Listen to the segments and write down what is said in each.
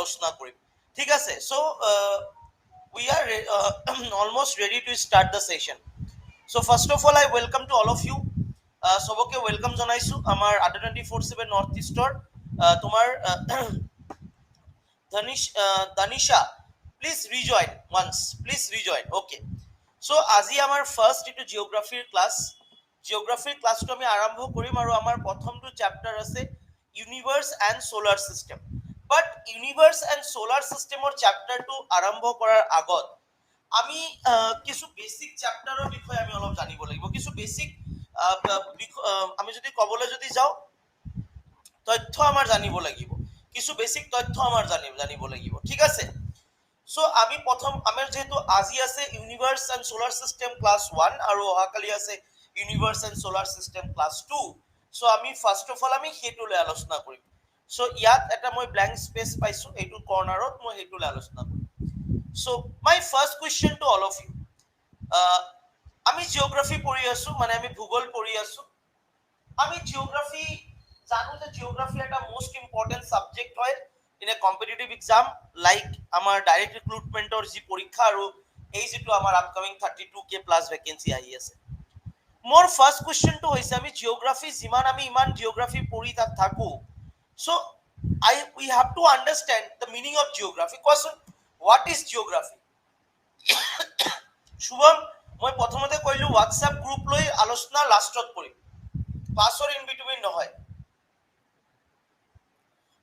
আলোচনা কৰিম ঠিক আছে so we are almost ready to start the session so first of all I welcome to all of you সবকে welcome জানাইছো আমাৰ আডা 24/7 north ইষ্টৰ তোমাৰ Danisha, please rejoin once. Please rejoin. Okay. So আজি আমাৰ ফাৰ্স্ট ইটো জিওগ্ৰাফিৰ ক্লাস জিওগ্ৰাফিৰ ক্লাসটো আমি আৰম্ভ কৰিম আৰু আমাৰ প্ৰথমটো চ্যাপ্টাৰ আছে universe and solar system but universe and solar সিস্টেমৰ চ্যাপ্টাৰটো আৰম্ভ কৰাৰ আগত আমি কিছু বেসিক চ্যাপ্টাৰৰ বিষয়ে আমি অলপ জানিব লাগিব কিছু বেসিক আমি যদি কবলৈ যদি যাও তথ্য আমাৰ জানিব লাগিব কিছু বেসিক তথ্য আমাৰ জানিব লাগিব ঠিক আছে সো আমি প্ৰথম আমাৰ যেহেতু আজি আছে universe and solar system class 1 আৰু অহাকালি আছে universe and solar system class 2 so আমি ফার্স্ট অফ অল আমি হেতুলে আলোচনা কৰিম সো ইয়াত এটা মই ব্ল্যাঙ্ক স্পেস পাইছো এইটো কৰ্নাৰত মই হেতুলে আলোচনা কৰিম so my first question to all of you আমি জিওগ্রাফি পঢ়ি আছো মানে আমি ভূগোল পঢ়ি আছো আমি জিওগ্রাফি জানো যে জিওগ্রাফি একটা মোস্ট ইম্পর্টেন্ট সাবজেক্ট হয় in a competitive exam like আমাৰ ডাইৰেক্ট ৰিক্ৰুটমেন্টৰ যি পৰীক্ষা আৰু এই যেটো আমাৰ আপকামিং 32k প্লাস ভ্যাকেন্সি আহি আছে মোৰ ফার্স্ট কোয়েশ্চনটো হৈছে আমি জিওগ্রাফি যিমান আমি ইমান জিওগ্রাফি পঢ়ি থাকো so we have to understand the meaning of geography কোৱাচোন what is geography শুভম মই প্ৰথমতে কৈলো WhatsApp গ্ৰুপ লৈ আলোচনা লাষ্টত কৰিম ক্লাছৰ ইন বিটুইন নহয়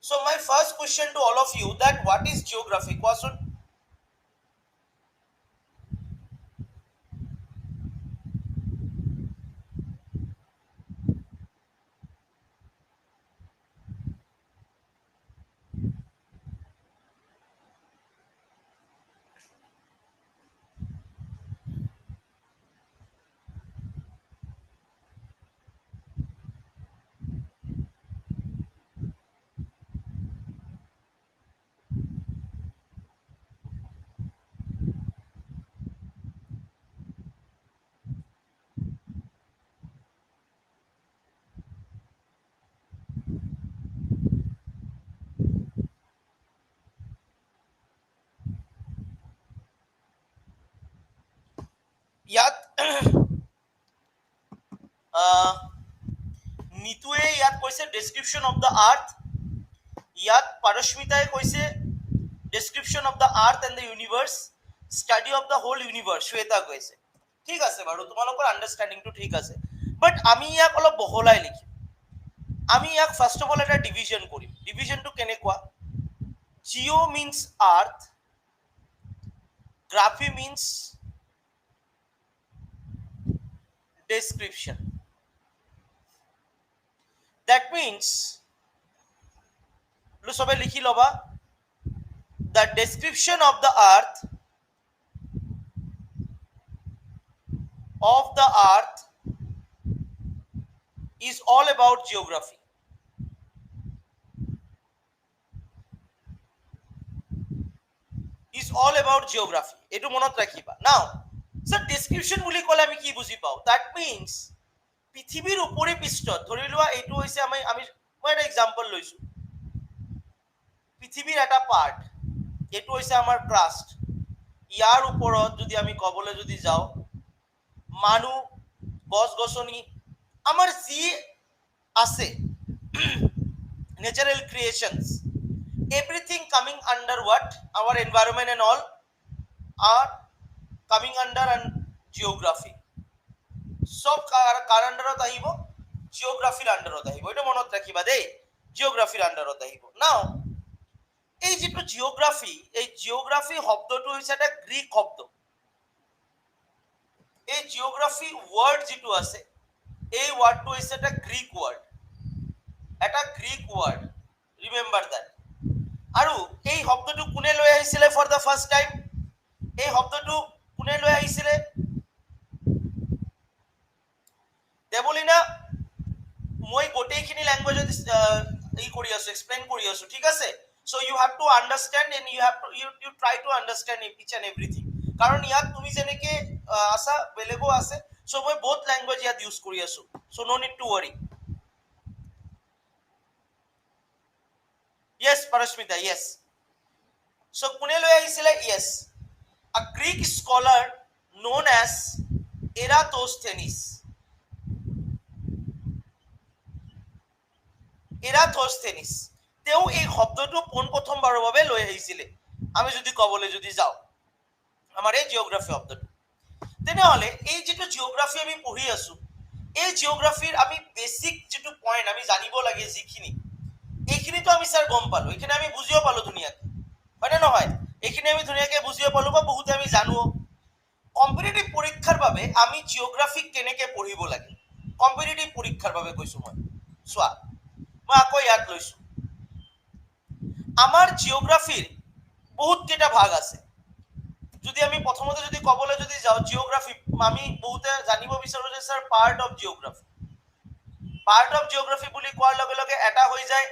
So my first question to all of you that what is geography? Question. ইয়াত নিতুৱে ইয়াত কৈছে ডেসক্ৰিপশন অফ দ্য আৰ্থ ইয়াত পাৰস্মিতাই কৈছে description of the earth and the universe study of the whole universe Shweta কৈছে ঠিক আছে বাৰু তোমালোকৰ আন্ডাৰস্ট্যান্ডিংটো ঠিক আছে বাট আমি ইয়াক অলপ বহলাই লিখিম আমি ইয়াক ফার্স্ট অফ অল এটা ডিভিজন কৰিম ডিভিজনটো কেনেকুৱা Jio means earth গ্রাফি means description that means lo sobe likhi loba the description of the earth is all about geography etu monot rakhiba now so description বুলি কলে আমি কি বুজি পাও that means পৃথিৱীৰ উপৰি পৃষ্ঠত ধৰি লোৱা এইটো হৈছে আমি মই এটা एग्जांपल লৈছো পৃথিৱীৰ এটা পাৰ্ট এইটো হৈছে আমাৰ ক্ৰাষ্ট ইয়াৰ ওপৰত যদি আমি কবলৈ যদি যাও মানুহ গছ-গছনি আমাৰ যি আছে natural creations everything coming under what our environment and all are coming under and geography সব কার আন্ডারত আহিব জিওগ্রাফির আন্ডারত আহিব এটা মনত রাখিবা দেই জিওগ্রাফির আন্ডারত আহিব নাও এই যেটো জিওগ্রাফি শব্দটো হৈছে এটা গ্রিক শব্দ এই জিওগ্রাফি ওয়ার্ড যেটো আছে এই ওয়ার্ডটো হৈছে এটা গ্রিক ওয়ার্ড রিমেম্বার দ্যাট আৰু এই শব্দটো কোনে লৈ আহিছিলে ফৰ দা ফার্স্ট টাইম এই শব্দটো কোনে লৈ আহিছিলে দেবলিনা মই গোটেইখিনি ল্যাঙ্গুয়েজ ই কৰি আছো এক্সপ্লেইন কৰি আছো ঠিক আছে so you have to understand and you try to understand each and everything কারণ ইয়াত তুমি যেনেকে আসা বেলেগো আছে সো মই বহুত ল্যাঙ্গুয়েজ ইয়াত ইউজ কৰি আছো so no need to worry yes Parashmita yes সো কোনে লৈ আহিছিলে? Yes, a Greek scholar known as Eratosthenes. Eratosthenes, তেওঁ এই শব্দটো পোনপ্ৰথমবাৰৰ বাবে লৈ আহিছিলে। আমি যদি ক'বলৈ যদি যাওঁ আমাৰ এই জিঅ'গ্ৰাফি শব্দটো, তেনেহ'লে এই যিটো জিঅ'গ্ৰাফি আমি পঢ়ি আছো, এই জিঅ'গ্ৰাফিৰ আমি বেছিক যিটো পইণ্ট আমি জানিব লাগে যিখিনি, এইখিনিতো আমি ছাৰ গম পালো, এইখিনি আমি বুজিও পালো ধুনীয়াকৈ, হয়নে নহয়? এইখিনি আমি ধুনীয়াকৈ বুজিও পালো বা বহুতে আমি জানো। কম্পিটিটিভ পৰীক্ষাৰ বাবে আমি জিঅ'গ্ৰাফিক কেনেকৈ পঢ়িব লাগে, কম্পিটিটিভ পৰীক্ষাৰ বাবে কৈছো মই। চোৱা, মই আকৌ ইয়াত লৈছো, আমাৰ জিঅ'গ্ৰাফিৰ বহুত কেইটা ভাগ আছে। যদি আমি প্ৰথমতে যদি ক'বলৈ যদি যাওঁ জিঅ'গ্ৰাফি, আমি বহুতে জানিব বিচাৰো যে sir part of geography, part of geography বুলি কোৱাৰ লগে লগে এটা হৈ যায়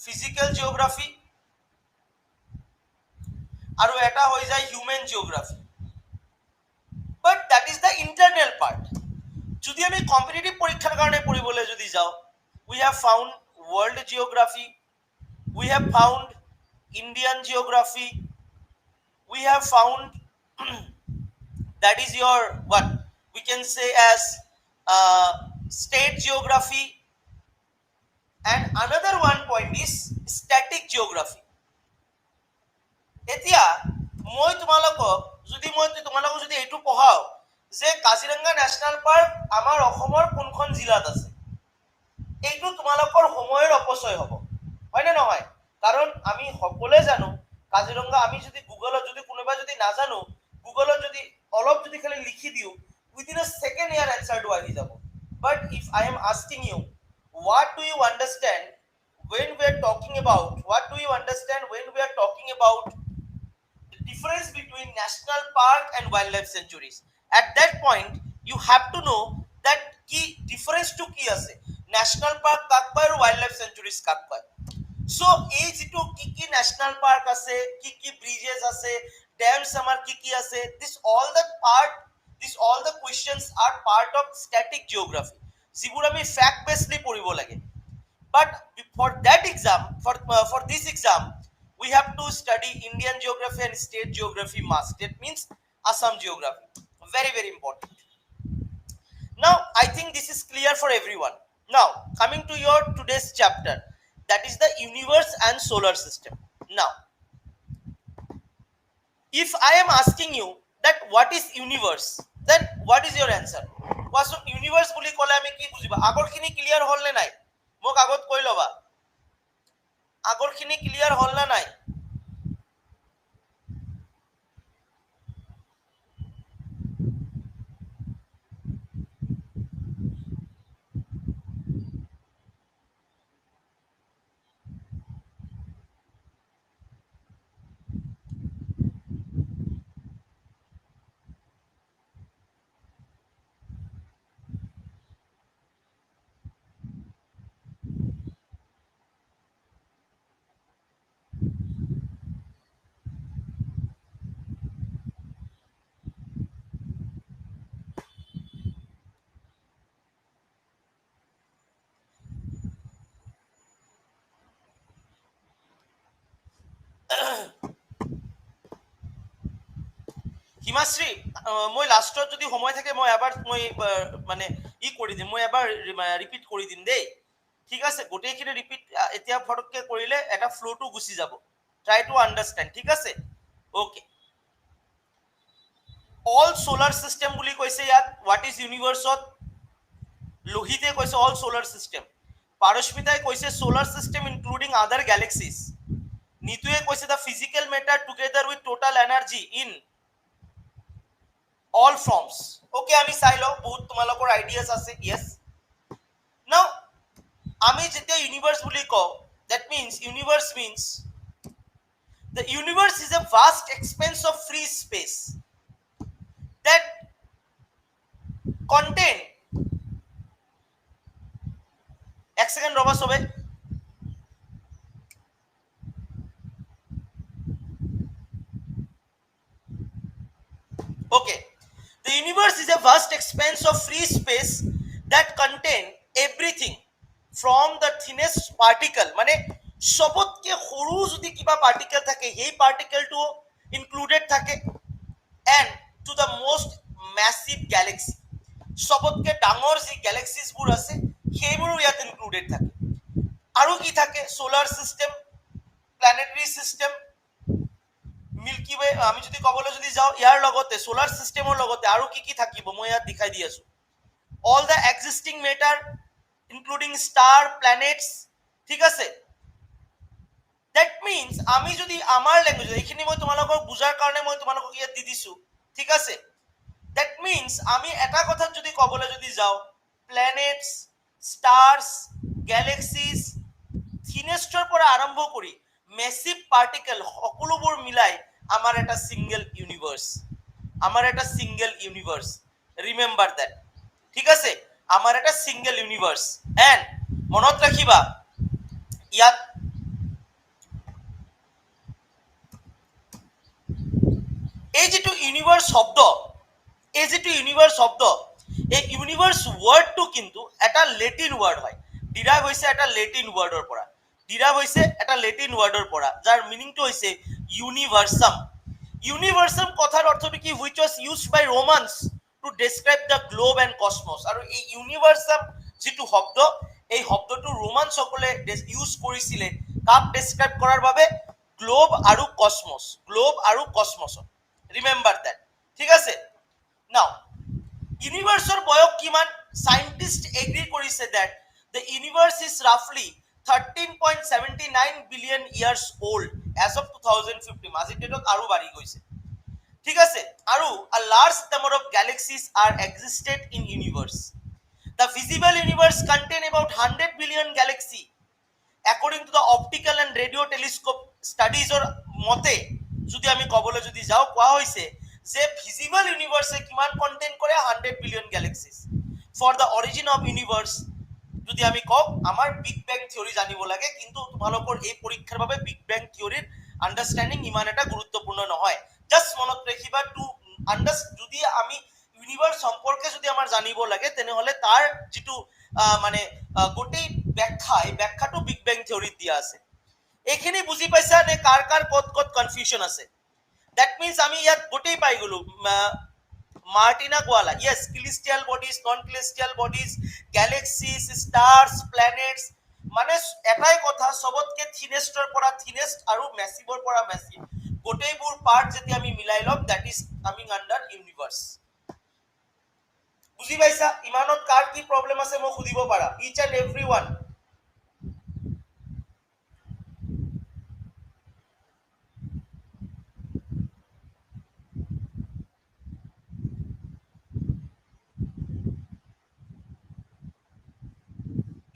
ফিজিকেল জিঅ'গ্ৰাফি আৰু এটা হৈ যায় human geography, but that is the internal part. যদি আমি কম্পিটিটিভ পৰীক্ষাৰ কাৰণে পঢ়িবলৈ যদি যাওঁ, we have found world geography, we have found Indian geography, we have found that is your what we can say as state geography, and another one point is static geography. এতিয়া মই তোমালোকক যদি এইটো পঢ়াও যে কাজিৰঙা নেশ্যনেল পাৰ্ক আমাৰ অসমৰ কোনখন জিলাত আছে, এইটো তোমালোকৰ সময়ৰ অপচয় হ'ব, হয়নে নহয়? কাৰণ আমি সকলোৱে জানো কাজিৰঙা, আমি যদি গুগলত যদি কোনোবা যদি নাজানো, গুগলত যদি অলপ যদি খালি লিখি দিওঁ, উইদিন আ সেকেন্ড ইয়াৰ এনসাৰটো আহি যাব। But if I am asking you what do you understand when we are talking about the difference between national park and wildlife sanctuaries, at that point you have to know that কি ডিফারেন্সটো কি আছে, national park কাক কয় আৰু wildlife সেঞ্চুৰিজ কাক কয়। So এই যিটো কি ন্যাশনাল পাৰ্ক আছে, কি ব্ৰিজেস আছে, ড্যামস আমাৰ কি আছে, this all the questions R part of static geography, যিবোৰ আমি ফ্যাক্ট বেসলি পঢ়িব লাগে। But for that exam, for this exam, we have to study Indian geography and state geography must. That means Assam geography. Very, very important. Now, I think this is clear for everyone. Now, coming to your today's chapter, that is the universe and solar system. Now, if I am asking you that what is universe, then what is your answer? So, universe বুলি ক'লে আমি কি বুজিবা? আগৰখিনি clear হ'ল নে নাই? মোক আগত কৈ ল'বা, আগৰখিনি ক্লিয়াৰ হ'ল না নাই? হিমাশ্ৰী, মই লাষ্টত যদি সময় থাকে মই এবাৰ মানে কৰি দিম, মই এবাৰ ৰিপিট কৰি দিম দেই, ঠিক আছে? গোটেইখিনি ৰিপিট এতিয়া ফটককে কৰিলে এটা ফ্ল'টো গুচি যাব। ট্ৰাই টু আণ্ডাৰষ্টেণ্ড, ঠিক আছে? অ'কে, অল সোলাৰ চিষ্টেম বুলি কৈছে ইয়াত। What is ইউনিভাৰ্ছত? লোহিতে কৈছে অল সোলাৰ চিষ্টেম, পাৰস্মিতাই কৈছে সোলাৰ চিষ্টেম ইনক্লুডিং আদাৰ গেলেক্সিজ, নিতুয়ে কৈছে the physical matter together with total energy in all forms. Okay, আমি চাই লওঁ, বহুত তোমালোকৰ আইডিয়াস আছে। ইয়েস, নাও আমি যেতিয়া ইউনিভার্স বুলি কওঁ, that means universe means the universe is a vast expanse of free space that contain, এক সেকেন্ড রবা সবে, okay, the universe is a vast expanse of free space that contain everything from the thinnest particle, মানে সবত সবতকে সৰু যদি কিবা particle থাকে সেই পাৰ্টিকেলটো included থাকে and to the most massive Galaxy সবতকে ডাঙৰ যি গেলেক্সিছবোৰ আছে সেইবোৰো ইয়াত ইনক্লুডেড থাকে আৰু কি থাকে solar system planetary system milky way আমি যদি কবলৈ যদি যাও ইয়াৰ লগতে সোলাৰ সিস্টেমৰ লগতে আৰু কি থাকিব মই ইয়াত দেখাই দি আছো all the existing matter including star planets ঠিক আছে that means আমি যদি আমাৰ ল্যাঙ্গুৱেজ এইখিনি মই তোমালোকক বুজাৰ কাৰণে মই তোমালোকক ইয়াত দি দিছো ঠিক আছে that means আমি এটা কথা যদি কবলৈ যদি যাও planets stars galaxies থিনেষ্টৰ পৰা আৰম্ভ কৰি মেসিভ পাৰ্টিকেল সকলোবোৰ মিলাই আমাৰ এটা সিঙ্গেল ইউনিভার্স রিমেম্বার দ্যাট ঠিক আছে আমার একটা সিঙ্গেল ইউনিভার্স এন্ড মনত রাখিবা ইয়াত এই যেটো ইউনিভার্স শব্দ এই ইউনিভার্স ওয়ার্ডটো কিন্তু এটা লেটিন ওয়ার্ড হয় ডিরাইভ হৈছে এটা লেটিন ওয়াৰ্ডৰ পৰা যাৰ মিনিংটো হৈছে ইউনিভাৰ্সাম কথাৰ অৰ্থটো কি which was used by Romans to describe the globe and cosmos আৰু এই ইউনিভাৰ্সাম যেটো শব্দ এই শব্দটো ৰোমান সকলে ইউজ কৰিছিলে কাক ডেসক্ৰাইব কৰাৰ বাবে গ্লোব আৰু কসমস ৰিমেম্বাৰ দ্যাট ঠিক আছে নাও ইউনিভাৰ্সৰ বয়স কিমান সায়েন্টিস্ট এগ্ৰি কৰিছে that the universe is roughly 13.79 billion years old as of 2015 আজি ডেটত আৰু বাঢ়ি গৈছে ঠিক আছে আৰু a large number of galaxies are existed in universe the visible universe contain about 100 billion galaxy according to the optical and radio telescope studies or মতে যদি আমি কবলৈ যদি যাও কোৱা হৈছে যে ভিজিবল ইউনিভাৰ্সে কিমান কন্টেইন কৰে 100 billion গ্যালাক্সিজ for the origin of universe যদি আমি কও আমাৰ বিগ ব্যাং থিওৰি জানিব লাগে কিন্তু তোমালোকৰ এই পৰীক্ষাৰ বাবে বিগ ব্যাং থিওৰিৰ আন্ডাৰস্ট্যান্ডিং ইমান এটা গুৰুত্বপূৰ্ণ নহয় জাস্ট মনত ৰাখিবা টু আন্ডাৰস্ট্যান্ড যদি আমি ইউনিভাৰ্স সম্পৰ্কে যদি আমাৰ জানিব লাগে তেনেহলে তাৰ যেটো মানে গোটেই ব্যাখ্যা এই ব্যাখ্যাটো বিগ ব্যাং থিওৰিত দিয়া আছে এইখিনি বুজি পাইছা নে কাৰ কত কনফিউশন আছে দ্যাট মিন্স আমি ইয়াত গোটেই পাই গলো Martina Koala, yes, celestial bodies, non-celestial bodies, galaxies, stars, planets, মানে এটাই কথা সবতকে থিনেষ্টৰ পৰা থিনেষ্ট আৰু মেসিভৰ পৰা মেসিভ গোটেইবোৰ পাৰ্ট যেতিয়া আমি মিলাই লম দ্যাট ইজ কামিং আন্ডাৰ ইউনিভাৰ্স বুজি পাইছা ইমানত কাৰ কি প্ৰবলেম আছে মই খুদিব পাৰা each and everyone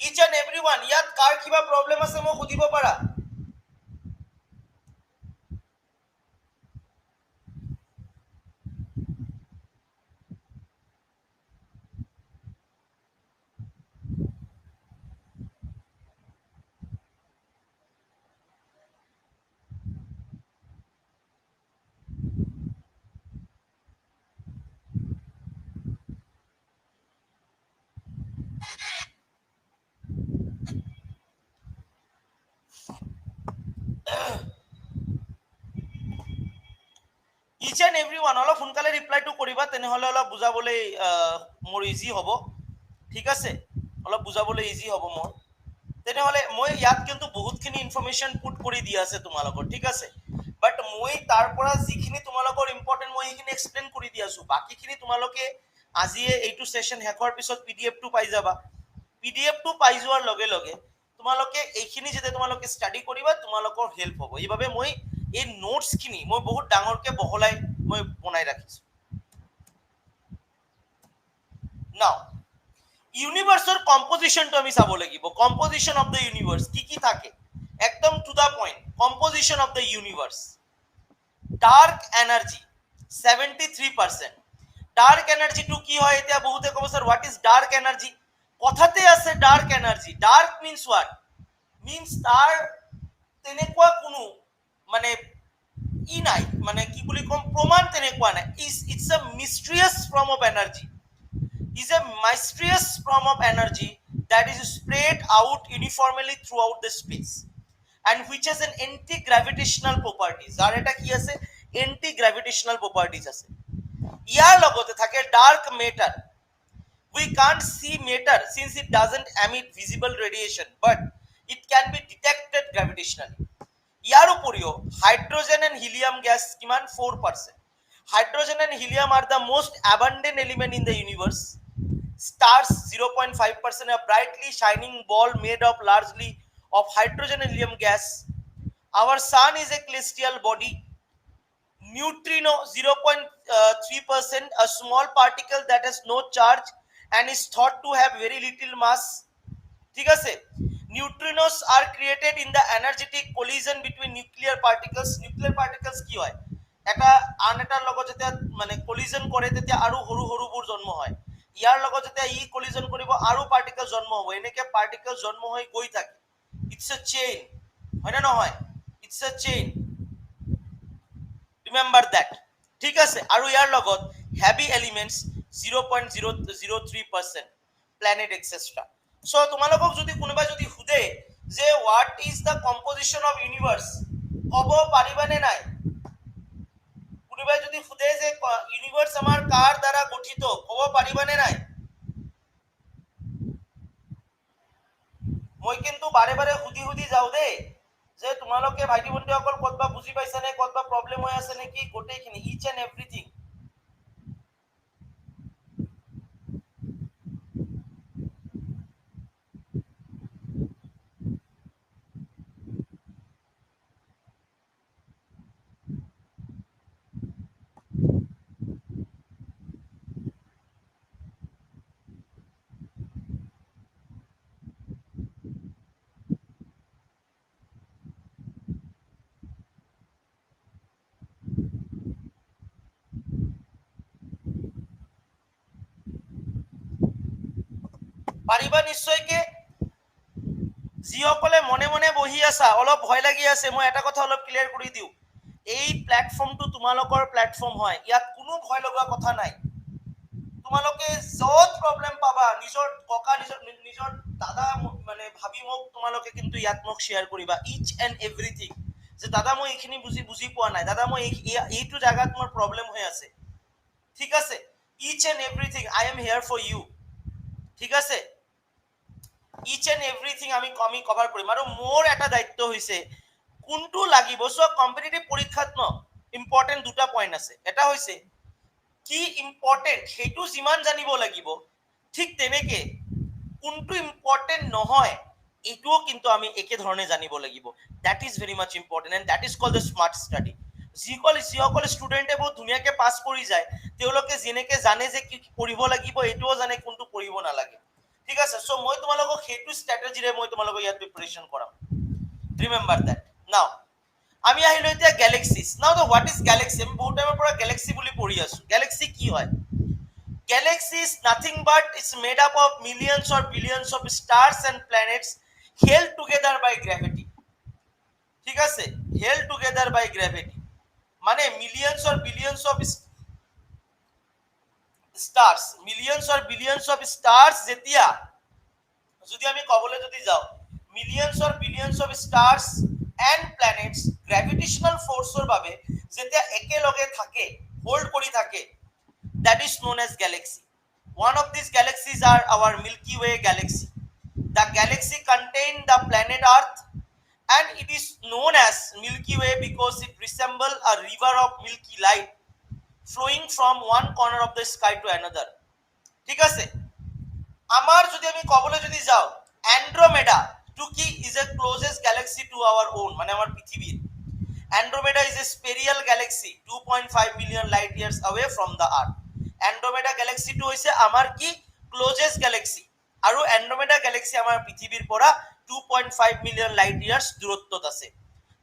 each and everyone ইয়াত কাৰ কিবা প্ৰবলেম আছে মই খুদিব পাৰা each and everyone অলপ সোনকালে ৰিপ্লাইটো কৰিবা তেনেহলে অলপ বুজাবলৈ মোৰ ইজি হ'ব ঠিক আছে অলপ বুজাবলৈ ইজি হ'ব মোৰ তেনেহলে মই ইয়াত কিন্তু বহুতখিনি ইনফৰমেশন পুট কৰি দিয়া আছে তোমালোকৰ ঠিক আছে বাট মই তাৰ পৰা যিখিনি তোমালোকৰ ইম্পৰ্টেন্ট মই এইখিনি এক্সপ্লেইন কৰি দি আছো বাকিখিনি তোমালোকে আজিয়ে এইটো সেশন হেকৰ পিছত পিডিএফটো পাই যাবা পিডিএফটো পাই যোৱাৰ লগে লগে তোমালোকে এইখিনি যেতে তোমালোকে ষ্টাডি কৰিবা তোমালোকৰ হেল্প হ'ব এইভাবে মই এই নোটস খিনি মই বহুত ডাঙৰকে বহলাই মই বনাই ৰাখিছো নাও ইউনিভাৰ্সৰ কম্পোজিশনটো আমি চাব লাগিব কম্পোজিশন অফ দ্য ইউনিভার্স কি থাকে একদম to the point composition of the universe dark energy 73% dark energy টু কি হয় এটা বহুতে কব sir what is dark energy কথাতে আছে dark energy dark means what means তার তেনেকুৱা কোনো মানে ই নাই মানে কি বুলি কম প্ৰমাণ তেনেকুৱা নাই it's a mysterious form of energy is a mysterious form of energy that is spread out uniformly throughout the space and which has an anti-gravitational properties. আর এটা কি আছে? Anti-gravitational properties আছে। ইয়ার লগতে থাকে dark matter. We can't see matter since it doesn't emit visible radiation, but it can be detected gravitationally. ইয়ার উপরিও hydrogen and helium gas কিমান 4%. Hydrogen and helium are the most abundant element in the universe. Stars 0.5%, a brightly shining ball made up largely of hydrogen and helium gas. Our sun is a celestial body. Neutrino 0.3%, a small particle that has no charge and is thought to have very little mass. ঠিক আছে, neutrinos are created in the energetic collision between nuclear particles. Nuclear particles কি হয়, এটা আন এটাৰ লগত যেতিয়া মানে কলিজন কৰে তেতিয়া আৰু সৰু সৰুবোৰ জন্ম হয়, ইয়াৰ লগত যেতিয়া ই কলিজন কৰিব আৰু পাৰ্টিকল জন্ম হ'ব, এনেকে পাৰ্টিকল জন্ম হৈ গৈ থাকে। ইটস এ চেইন, হয় না নহয়? It's a chain, remember that. ঠিক আছে, আৰু ইয়াৰ লগত heavy elements 0.003%, planet etcetera. So তোমালোকক যদি কোনোবাই যদি সুধে যে what is the composition of universe, কব পাৰিবানে নাই? কোনোবাই যদি সুধে যে ইউনিভাৰ্স আমাৰ কাৰ দ্বাৰা গঠিত, কব পাৰিবানে নাই? মই কিন্তু বাৰে বাৰে সুধি সুধি যাওঁ দেই, যে তোমালোকে ভাইটি ভণ্টিসকল ক'তবা বুজি পাইছা নে, ক'তবা প্ৰব্লেম হৈ আছে নেকি, গোটেইখিনি ইচ এণ্ড এভৰিথিং। পাৰিবা নিশ্চয়কে। যিসকলে মনে মনে বহি আছা, অলপ ভয় লাগি আছে, মই এটা কথা অলপ ক্লিয়াৰ কৰি দিওঁ, এই প্লেটফৰ্মটো তোমালোকৰ প্লেটফৰ্ম হয়, ইয়াত কোনো ভয় লগা কথা নাই। তোমালোকে য'ত প্ৰব্লেম পাবা, নিজৰ ককা নিজৰ দাদা মানে ভাবি মোক তোমালোকে কিন্তু ইয়াত মোক শ্বেয়াৰ কৰিবা ইচ এণ্ড এভৰিথিং, যে দাদা মই এইখিনি বুজি পোৱা নাই, দাদা মই এইটো জায়গাত মোৰ প্ৰব্লেম হৈ আছে। ঠিক আছে, each and everything I am here for you. ঠিক আছে, ইচ এণ্ড এভৰিথিং আমি কভাৰ কৰিম। আৰু মোৰ এটা দায়িত্ব হৈছে কোনটো লাগিব। চ' কম্পিটিটিভ পৰীক্ষাত ন ইম্পৰ্টেণ্ট দুটা পইণ্ট আছে, এটা হৈছে কি ইম্পৰ্টেণ্ট সেইটো যিমান জানিব লাগিব, ঠিক তেনেকে কোনটো ইম্পৰ্টেণ্ট নহয় এইটোও কিন্তু আমি একেধৰণে জানিব লাগিব। That is very much important and that is called the smart study. যিসকল ষ্টুডেণ্টে বহুত ধুনীয়াকে পাছ কৰি যায়, তেওঁলোকে যেনেকে জানে যে কি পঢ়িব লাগিব, এইটোও জানে কোনটো পঢ়িব নালাগে। ঠিক আছে, চ' মই তোমালোকক সেইটো ষ্ট্ৰেটেজিৰে মই তোমালোকক ইয়াত প্ৰিপাৰেশ্যন কৰাম। Remember that. নাও আমি আহিলো এতিয়া গেলেক্সিজ। নাও দ্য হোৱাট ইজ গেলেক্সি? আমি বহুত টাইমৰ পৰা গেলেক্সি বুলি পঢ়ি আছো। গেলেক্সি কি হয়? Galaxy is nothing but it's made up of millions or billions of stars and planets held together by gravity. ঠিক আছে, held together by gravity মানে millions or billions of stars, millions or billions of stars যেতিয়া যদি আমি কবলে যদি যাও millions or billions of stars and planets gravitational force এর বাবে যেতিয়া একেলগে থাকে, হোল্ড কৰি থাকে, that is known as galaxy. One of these galaxies are our Milky Way galaxy. The galaxy contains the planet Earth and it is known as Milky Way because it resembles a river of milky light flowing from one corner of the sky to another. ঠিক আছে, আমার যদি আমি কবলে যদি যাও Andromeda টুকি is a closest galaxy to our own, মানে আমার পৃথিবীর। Andromeda is a spiral galaxy 2.5 billion light years away from the earth. Andromeda galaxy টো হৈছে আমাৰ কি ক্লোজেস্ট গ্যালাক্সি, আৰু Andromeda galaxy আমাৰ পৃথিৱীৰ পৰা 2.5 মিলিয়ন লাইট ইয়াৰ্স দূৰত্বত আছে।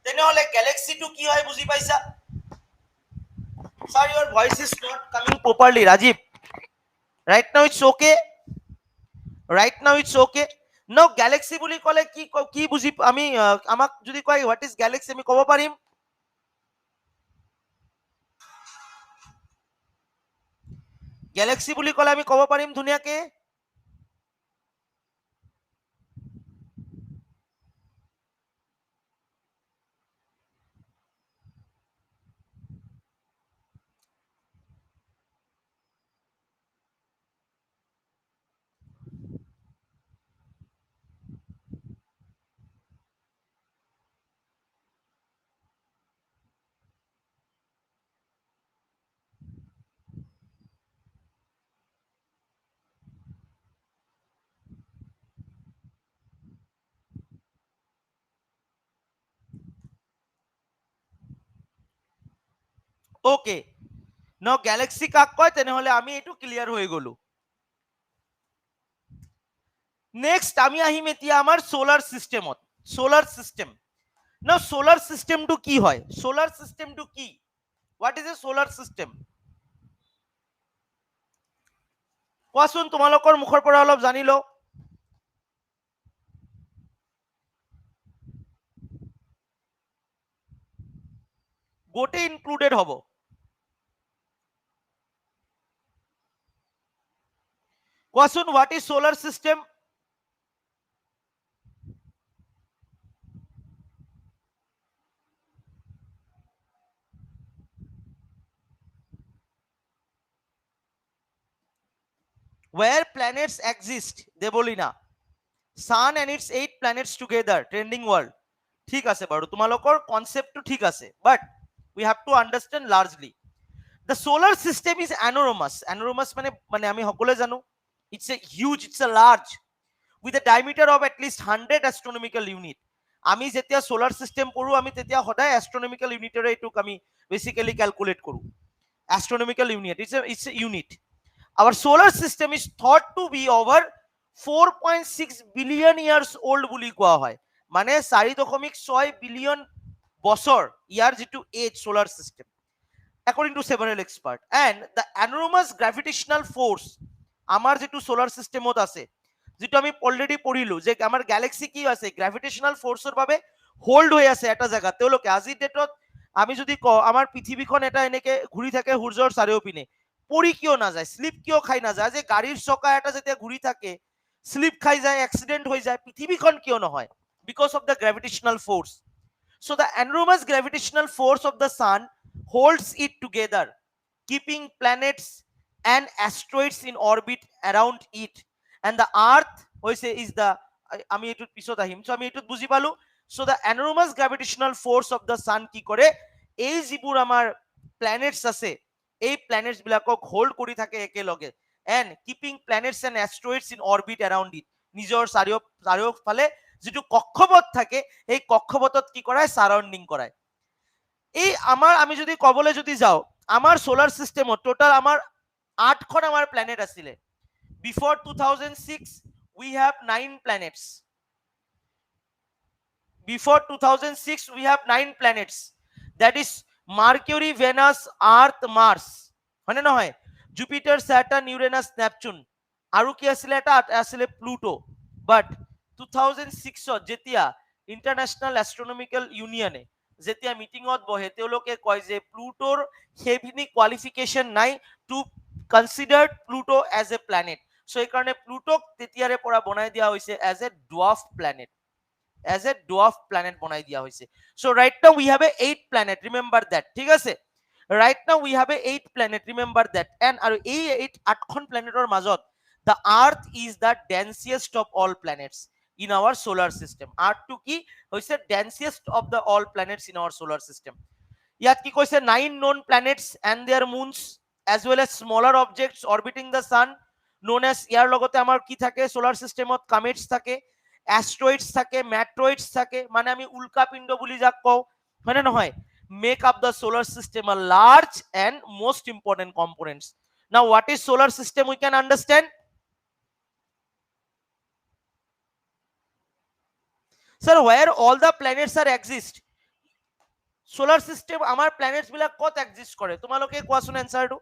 তেনেহলে গ্যালাক্সি টো কি হয় বুজি পাইছা? Sir, your voice is not coming properly, Rajiv. Right now it's okay. Right now it's okay. No, galaxy বুলি কলে কি কি বুজি আমি আমাক যদি কয় হোৱাট ইজ গ্যালাক্সি আমি কব পাৰিম? গ্যালাক্সি বুলি কলে আমি কব পাৰিম ধুনীয়াকে? ওকে, ন গ্যালাক্সি কাক কয় তেনেহলে আমি এইটো ক্লিয়াৰ হয়ে গলো। নেক্সট আমি আহিম এতিয়া আমাৰ সোলাৰ সিস্টেমত। সোলাৰ সিস্টেম, না সোলাৰ সিস্টেমটো কি হয়? সোলাৰ সিস্টেমটো কি? What is a solar system? কোৱাচোন, তোমালোকৰ মুখৰ পৰা অলপ জানি লও। গোটেই ইনক্লুডেড হব। কোৱাচোন, what is solar system? Where planets exist, Deblina, sun and its 8 planets together, trending world। ঠিক আছে বাৰু, তোমালোকৰ কনসেপ্টটো ঠিক আছে, বাট we have to understand largely the solar system is enormous। enormous মানে আমি সকলোৱে জানো it's a huge, it's a large with a diameter of at least 100 astronomical unit। আমি যেতিয়া সোলার সিস্টেম পড়ো আমি তেতিয়া সদায় অ্যাস্ট্রোনমিক্যাল ইউনিটেৰে এইটোক আমি বেসিক্যালি ক্যালকুলেট কৰো। Astronomical unit, it's a unit। Our solar system is thought to be over 4.6 billion years old বুলি কোৱা হয়। মানে 4.6 বিলিয়ন বছৰ ইয়াৰ যেটো age solar system, according to several experts। and the enormous gravitational force আমাৰ যেটো সোলাৰ সিস্টেমত আছে, যেটো আমি অলৰেডি পঢ়িলো যে আমাৰ গ্যালাক্সি কি আছে, গ্ৰ্যাভিটেশনাল ফোৰ্সৰ বাবে হোল্ড হৈ আছে এটা জায়গা। তেওঁলোকে আজিৰ ডেটত আমি যদি কওঁ আমাৰ পৃথিৱীখন এটা এনেকে ঘূৰি থাকে সূৰ্যৰ চাৰিওপিনে, পৰি কিয় নাযায়, স্লিপ কিয় খাই নাযায়? যে গাড়ীৰ চকা এটা যেতিয়া ঘূৰি থাকে স্লিপ খাই যায়, এক্সিডেন্ট হৈ যায়, পৃথিৱীখন কিয় নহয়? Because of the gravitational force. So the enormous gravitational force of the sun holds it together, keeping planets and asteroids in orbit around it, and the earth is the আমি এটুত পিছত আহিম। সো আমি এটুত বুঝি পালো। so the enormous gravitational force of the sun কি কৰে, এই যিবোৰ আমাৰ প্ল্যানেটস আছে এই প্ল্যানেটস বিলাকক হোল্ড কৰি থাকে একেলগে, and keeping planets and asteroids in orbit around it, নিজৰ চাৰিওফালে যেটো কক্ষপথ থাকে এই কক্ষপথত কি করায়, সারাউন্ডিং করায়। এই আমার আমি যদি কবলে যদি যাও, আমার সোলার সিস্টেমত টোটাল আমার 8খন আমার প্ল্যানেট আছিলে। Before 2006 we have 9 planets। before 2006 we have 9 planets, that is Mercury, Venus, Earth, Mars, হয় না নহয়? Jupiter, Saturn, Uranus, Neptune, আৰু কি আছিলে এটা আছিলে প্লুটো। বাট 2006 যেতিয়া ইন্টাৰনেশ্যনেল এস্ট্ৰনমিক্যাল ইউনিয়নে যেতিয়া মিটিঙত বহে তেওঁলোকে কয় যে প্লুটোৰ সেইখিনি কোৱালিফিকেশন নাই to consider Pluto as a planet. So এই কাৰণে প্লুটোক তেতিয়াৰে পৰা বনাই দিয়া হৈছে as a dwarf planet, as a dwarf planet বনাই দিয়া হৈছে। so right now we have a 8 planet, remember that, ঠিক আছে? right now we have a 8 planet, remember that। and আৰু এই 8খন প্ল্যানেটৰ মাজত the earth is the densiest of all planets in our solar system। earth to কি হৈছে densiest of the all planets in our solar system। ইয়াত কি কৈছে 9 known planets and their moons as well as smaller objects orbiting the sun known as, ইয়াৰ লগতে আমাৰ কি থাকে solar সিস্টেমত, comets থাকে, অ্যাস্ট্রয়েডস থাকে, ম্যাট্রয়েডস থাকে, মানে আমি উল্কাপিণ্ড বুলি যাক কওঁ, হয় না নহয়? Make up the solar system a large and most important components. Now what is solar system we can understand. Sir where all the planets are exist, solar system আমাৰ প্ল্যানেটস বিলাক কত এক্সিস্ট কৰে, তোমালোকে কোৱাচোন এনসাৰটো।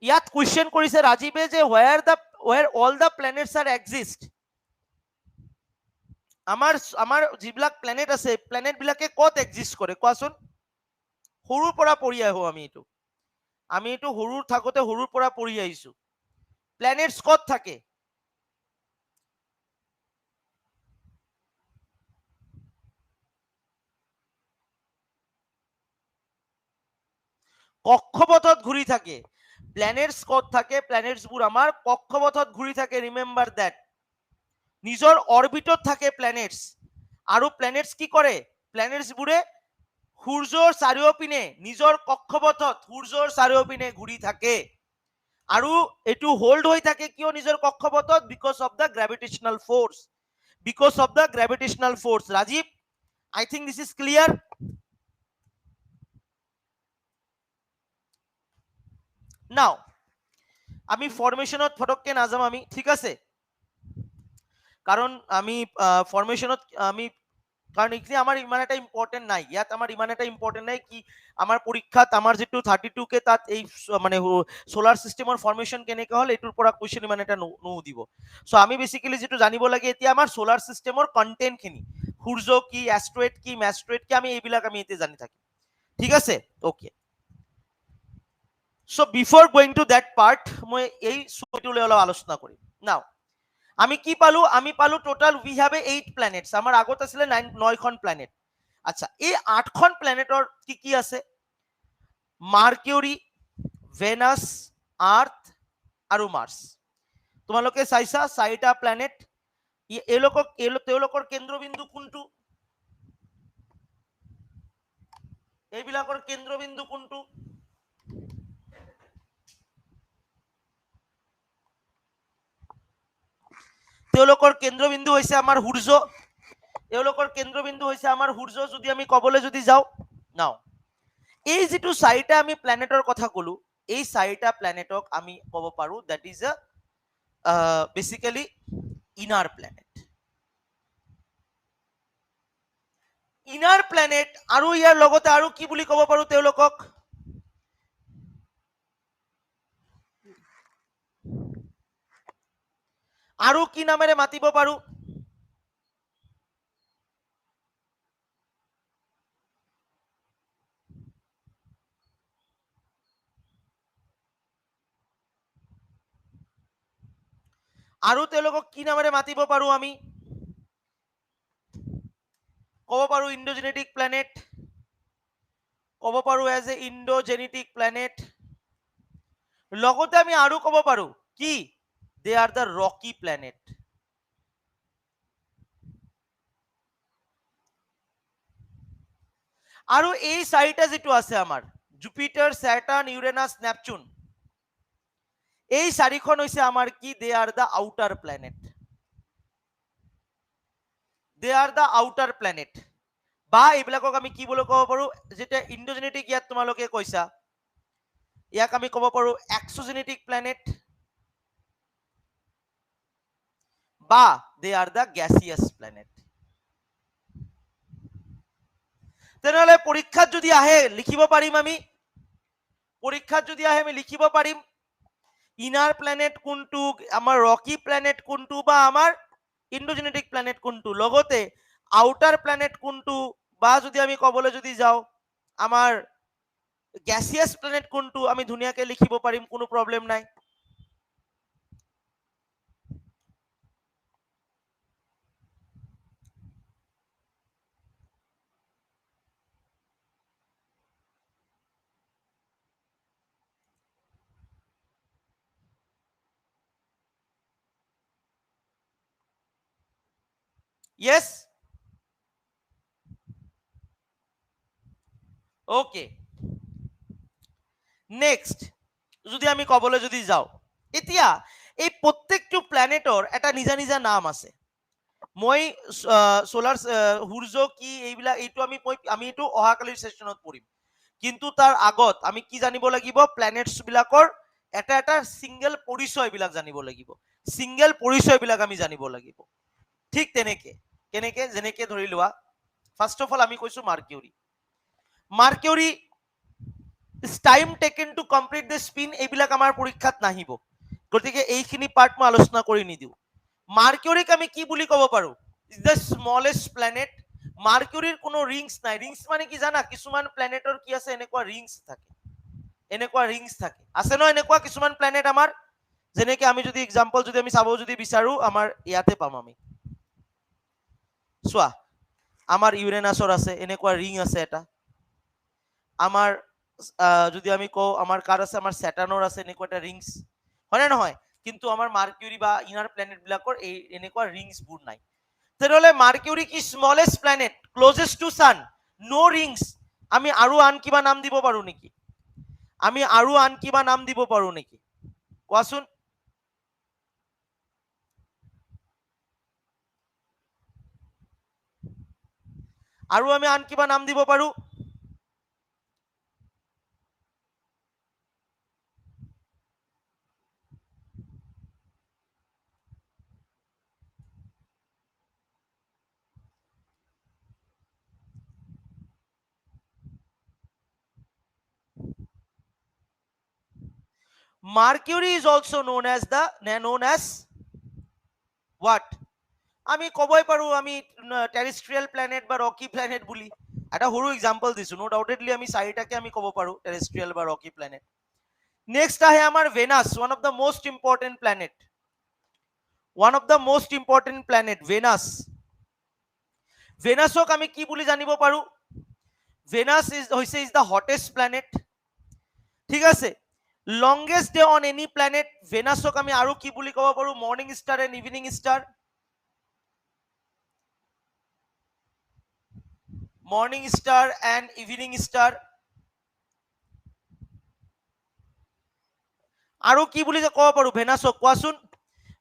ইয়াত কোৱেশ্চন কৰিছে ৰাজীৱে যে where all the planets are exist, আমাৰ আমাৰ যিবিলাক প্ল্যানেট আছে প্ল্যানেট বিলাকে কত এক্সিস্ট কৰে কোৱাচোন। সৰুৰ পৰা পঢ়ি আহো আমি এইটো সৰুৰ থাকোতে সৰুৰ পৰা পঢ়ি আহিছো। প্ল্যানেটস কত থাকে? কক্ষপথত ঘুৰি থাকে। প্ল্যানেটস কত থাকে? প্ল্যানেটস বোৰ আমাৰ কক্ষপথত ঘুৰি থাকে, ৰিমেম্বাৰ দ্যাট। নিজৰ অৰবিটত থাকে প্ল্যানেটস। আৰু প্ল্যানেটস কি কৰে? প্ল্যানেটস বোৰে সূৰ্যৰ চাৰিওপিনে নিজৰ কক্ষপথত সূৰ্যৰ চাৰিওপিনে ঘুৰি থাকে। আৰু এটো হোল্ড হৈ থাকে কিয় নিজৰ কক্ষপথত? Because of the gravitational force, because of the gravitational force. Rajiv, I think this is clear। নাও আমি ফরমেশনত ফটককে নাযাম আমি, ঠিক আছে, কাৰণ আমি ফৰমেশনত আমি, কাৰণ এইখিনি আমাৰ ইমান এটা ইম্পৰ্টেণ্ট নাই, ইয়াত আমাৰ ইমান এটা ইম্পৰ্টেণ্ট নাই কি আমাৰ পৰীক্ষাত আমাৰ যিটো 32K তাত এই মানে সোলাৰ চিষ্টেমৰ ফৰ্মেশ্যন কেনেকৈ হ'ল এইটোৰ পৰা কুৱেশ্যন ইমান এটা নুসুধিব। চ' আমি বেচিকেলি যিটো জানিব লাগে এতিয়া আমাৰ সোলাৰ চিষ্টেমৰ কণ্টেণ্টখিনি, সূৰ্য কি, এষ্ট্ৰইড কি, মেষ্ট্ৰইড কি, আমি এইবিলাক আমি এতিয়া জানি থাকিম, ঠিক আছে, okay. So' before going to that part মই এই ছবিটোলৈ অলপ আলোচনা কৰিম। নাও আমি কি পালো, আমি পালো টোটাল উই হ্যাভ 8 প্ল্যানেটস, আমার আগত আছিলে 9খন প্ল্যানেট। আচ্ছা, এই 8খন প্ল্যানেটৰ কি কি আছে, মাৰ্কিউৰি, ভেনাস, আৰ্থ আৰু মাৰ্চ। তোমালোকে চাইছা 4টা প্ল্যানেট, তেওঁলোকৰ কেন্দ্ৰবিন্দু কোনটো, এইবিলাকৰ কেন্দ্ৰবিন্দু কোনটো, তেওঁলোকৰ কেন্দ্ৰবিন্দু হৈছে আমাৰ সূৰ্য, তেওঁলোকৰ কেন্দ্ৰবিন্দু হৈছে আমাৰ সূৰ্য। যদি আমি কবলৈ যদি যাওঁ, নাও এই যিটো 4টা আমি প্ল্যানেটৰ কথা কলো, এই 4টা প্ল্যানেটক আমি কব পাৰো that is a basically inner planet. Inner planet আৰু ইয়াৰ লগতে আৰু কি বুলি কব পাৰো তেওঁলোকক, আৰু কি নামেৰে মাতিব পাৰো, আৰু তেওঁলোকক কি নামেৰে মাতিব পাৰো আমি, কব পাৰো ইন্ডোজেনেটিক প্ল্যানেট, কব পাৰো এজ এ ইন্ডোজেনেটিক প্ল্যানেট। লগতে আমি আৰু কব পাৰো কি, দে আৰ দ্য ৰকি প্ল্যানেট। আৰু এই 4টা যেটো আছে আমাৰ জুপিটাৰ, স্যাটাৰ্ন, ইউৰেনাস, নেপচুন, এই 4খন হৈছে আমাৰ কি, they are the outer planet, they are the outer planet. বা এইবিলাকক আমি কি বুলি ক'ব পাৰো, যেতিয়া ইন্ডোজেনেটিক ইয়াত তোমালোকে কৈছা, ইয়াক আমি ক'ব পাৰো এক্সোজেনেটিক প্ল্যানেট, বা দে আৰ দ্য গ্যাসিয়াস প্ল্যানেট। তেনেহলে পৰীক্ষাত যদি আহে লিখিব পাৰিম আমি, পৰীক্ষাত যদি আহে আমি লিখিব পাৰিম ইনাৰ প্ল্যানেট কোনটো, আমাৰ ৰকি প্ল্যানেট কোনটো, বা আমাৰ ইন্ডোজেনেটিক প্ল্যানেট কোনটো, লগতে আউটাৰ প্ল্যানেট কোনটো, বা যদি আমি কবলৈ যদি যাও আমাৰ গ্যাসিয়াস প্ল্যানেট কোনটো, আমি ধুনীয়াকে লিখিব পাৰিম, কোনো প্ৰবলেম নাই। Yes, okay, নেক্সট যদি আমি কবলৈ যদি যাও, এতিয়া এই প্ৰত্যেকটো প্ল্যানেটৰ এটা নিজা নিজা নাম আছে। মই সোলাৰ সূৰ্য কি এইবিলাক এইটো আমি এইটো অহাকালিৰ সেশনত পঢ়িম, কিন্তু তাৰ আগত আমি কি জানিব লাগিব, প্ল্যানেটস বিলাকৰ এটা এটা সিঙ্গেল পৰিচয় বিলাক জানিব লাগিব, সিঙ্গেল পৰিচয় বিলাক আমি জানিব লাগিব। ঠিক তেনেকে কেনেকে, যেনেকে ধৰি লোৱা ফাৰ্স্ট অফ অল আমি কৈছো mercury, mercury time taken to complete the spin, এইবিলাক আমাৰ পৰীক্ষাত নাহিব, গতিকে এইখিনি পাৰ্ট মই আলোচনা কৰি নিদিও। মাৰ্কিউৰিক আমি কি বুলি ক'ব পাৰো, ইজ দ্য স্মলেষ্ট প্ল্যানেট। মাৰ্কিউৰিৰ কোনো ৰিংস নাই, ৰিংস মানে কি জানা, কিছুমান প্ল্যানেটৰ কি আছে এনেকুৱা ৰিংস থাকে, এনেকুৱা ৰিংস থাকে, আছে ন এনেকুৱা কিছুমান প্ল্যানেট আমাৰ, যেনেকে আমি যদি এক্সাম্পল যদি আমি চাব যদি বিচাৰো আমাৰ ইয়াতে পাম আমি, চোৱা আমাৰ ইউৰেনাছৰ আছে এনেকুৱা ৰিং আছে এটা, আমাৰ যদি আমি কওঁ আমাৰ কাৰ আছে, আমাৰ স্যাটাৰ্ণৰ আছে এনেকুৱা এটা ৰিংস, হয় নে নহয়, কিন্তু আমাৰ মাৰ্কিউৰি বা ইনাৰ প্ল্যানেট বিলাকৰ এই এনেকুৱা ৰিংস বোৰ নাই। তেনেহলে মাৰ্কিউৰি কি স্মলেষ্ট প্ল্যানেট, ক্লোজেষ্ট টু সান, নো ৰিংস, আমি আৰু আন কিবা নাম দিব পাৰো নেকি, আমি আৰু আন কিবা নাম দিব পাৰো নেকি, কোৱাচোন। আৰু আমি আন কিবা নাম দিব পাৰো, Mercury is also known as what? আমি কবই পাৰো আমি টেৰেষ্ট্ৰিয়েল প্লেনেট বা ৰকি প্লেনেট বুলি। এটা সৰু এক্সাম্পল দিছো, নো ডাউটেডলি আমি চাৰিটাকে আমি ক'ব পাৰো টেৰেষ্ট্ৰিয়েল বা ৰকি প্লেনেট। নেক্সট আহে আমাৰ Venus, one of the most important planet, Venus. ভেনাসক আমি কি বুলি জানিব পাৰো? Venus is the hottest planet, ঠিক আছে। Longest day on any planet, ভেনাসক আমি আৰু কি বুলি ক'ব পাৰো? Morning star and evening star, morning star and evening star. আৰু কি বুলি ক'ব পাৰো ভেনাসক? কোৱাচোন।